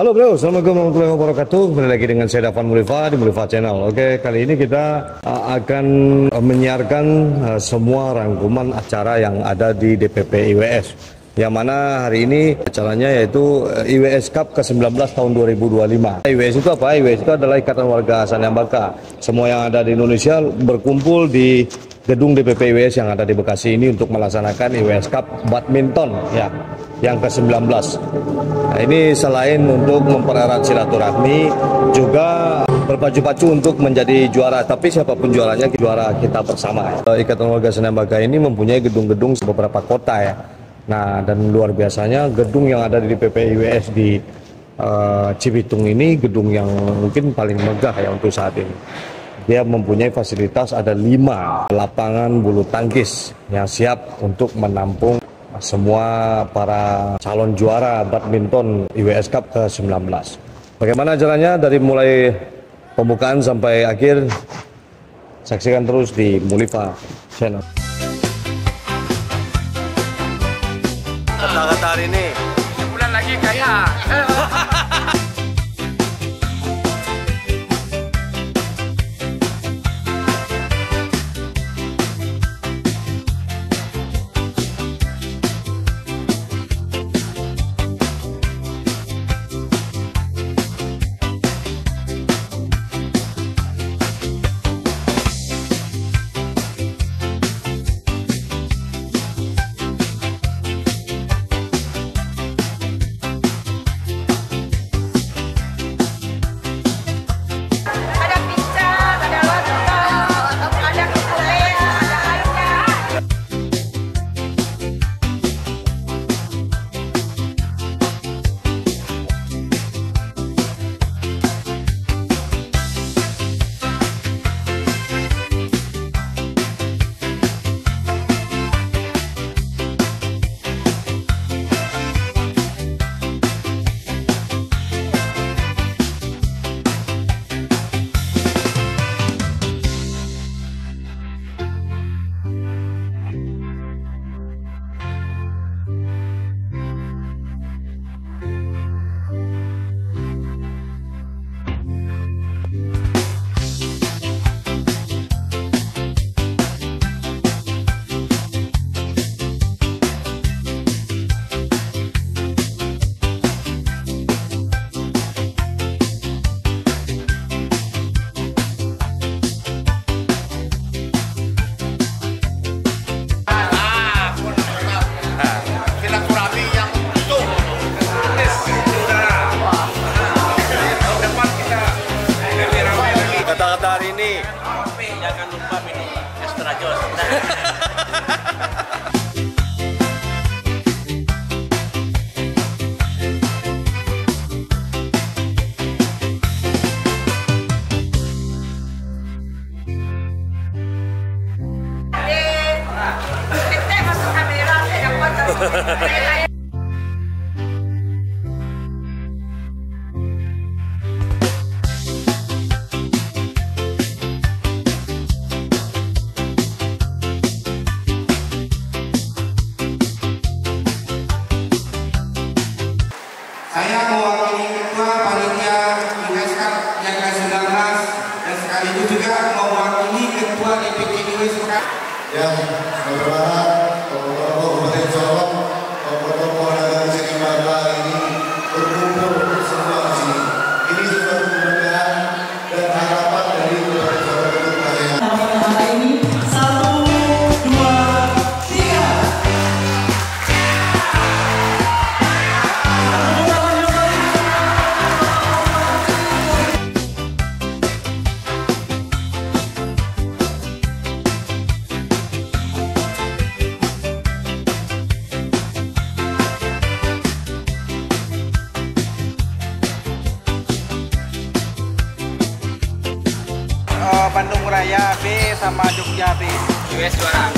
Halo bro, assalamualaikum warahmatullahi wabarakatuh. Kembali lagi dengan saya Dafan Mulifa di Mulifa Channel. Oke, kali ini kita akan menyiarkan semua rangkuman acara yang ada di DPP IWS. Yang mana hari ini acaranya yaitu IWS Cup ke-19 tahun 2025. IWS itu apa? IWS itu adalah Ikatan Warga Sanambaka. Semua yang ada di Indonesia berkumpul di gedung DPP IWS yang ada di Bekasi ini untuk melaksanakan IWS Cup Badminton ya, yang ke-19. Nah, ini selain untuk mempererat silaturahmi, juga berpacu-pacu untuk menjadi juara. Tapi siapapun juaranya, juara kita bersama. Ikatan Warga Sanambaka ini mempunyai gedung-gedung di beberapa kota ya. Nah, dan luar biasanya gedung yang ada di DPP IWS di Cibitung ini gedung yang mungkin paling megah ya untuk saat ini. Dia mempunyai fasilitas, ada 5 lapangan bulu tangkis yang siap untuk menampung semua para calon juara badminton IWS Cup ke-19. Bagaimana jalannya dari mulai pembukaan sampai akhir? Saksikan terus di Mulifa Channel. Kata-kata hari ini sebulan lagi kaya. Kata-kata hari ini, Jangan lupa minum extra jos. Kita masuk kamera, saya dapat. Saya mewakili Ketua Panitia IWS Cup yang ke-19 dan sekaligus juga mewakili Ketua DPP IWS Cup. Ya, berharap tokoh-tokoh Kabupaten Sorong, tokoh-tokoh dari Sanambaka ini berkumpul semua di sini. Ini suatu kebanggaan dan harapan dari Kabupaten Sorong untuk kalian. Hari ini 1, 2, 3. Bandung Raya B sama Jogja B. US juara.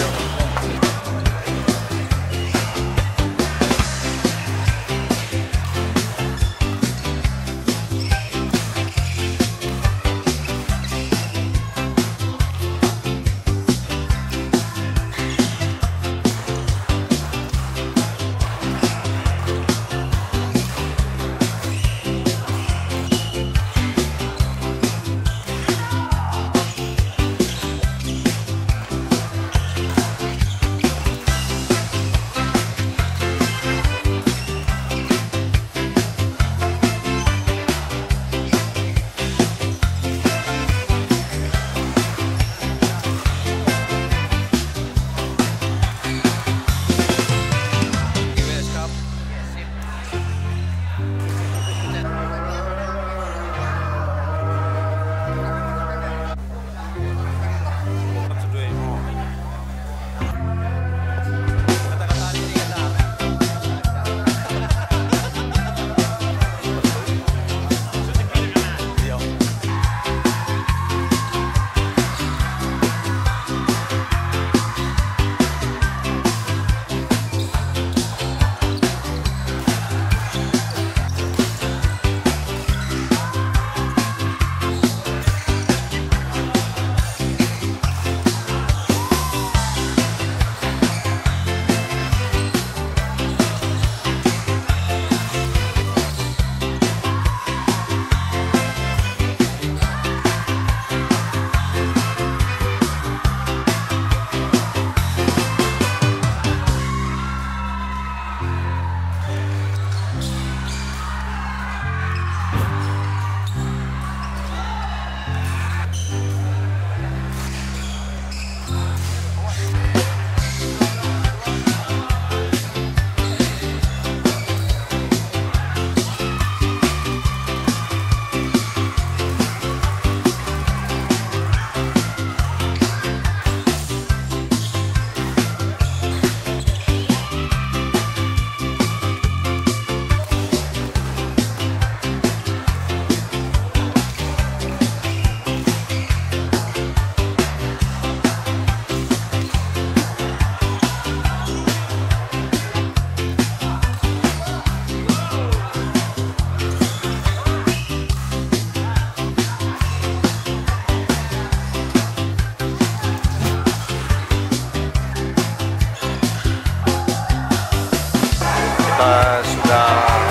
kita sudah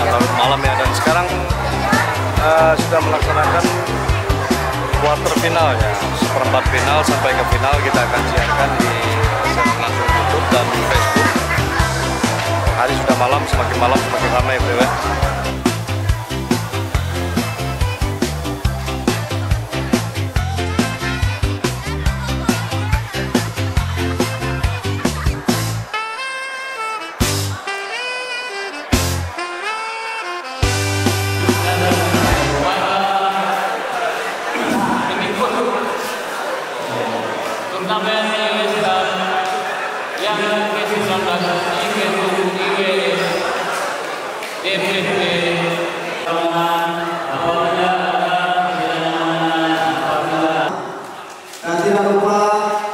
larut malam ya, dan sekarang sudah melaksanakan quarter final ya, seperempat final sampai ke final. Kita akan siarkan di langsung YouTube dan Facebook. Hari sudah malam, semakin malam semakin ramai bro ya. Dan tidak lupa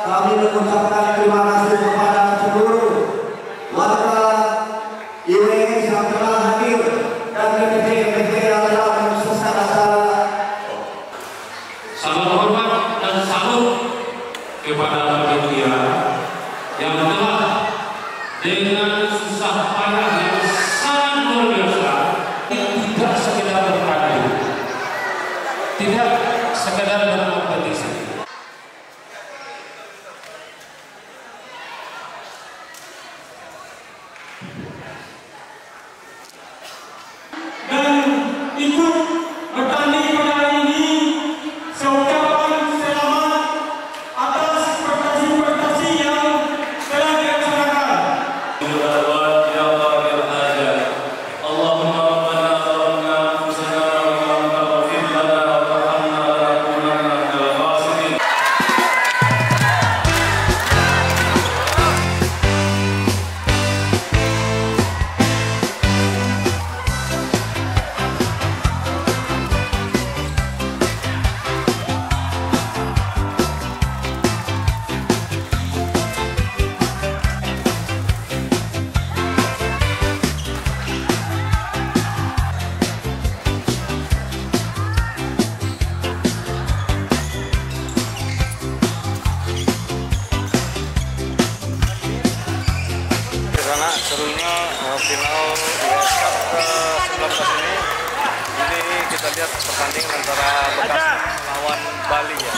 kami mengucapkan terima kasih kepada seluruh warga IWS yang telah hadir dan DPP dalam sesat acara. Salam hormat dan salut kepada panitia yang telah dengan susah payah yang sangat luar biasa, tidak sekedar beradu, tidak sekedar berkompetisi. Dan ikut bertanding pada hari ini, seucapan selamat atas prestasi-prestasi yang telah dilaksanakan. Karena serunya final USS Cup ke-19 ini kita lihat pertandingan antara Bekasi lawan Bali ya.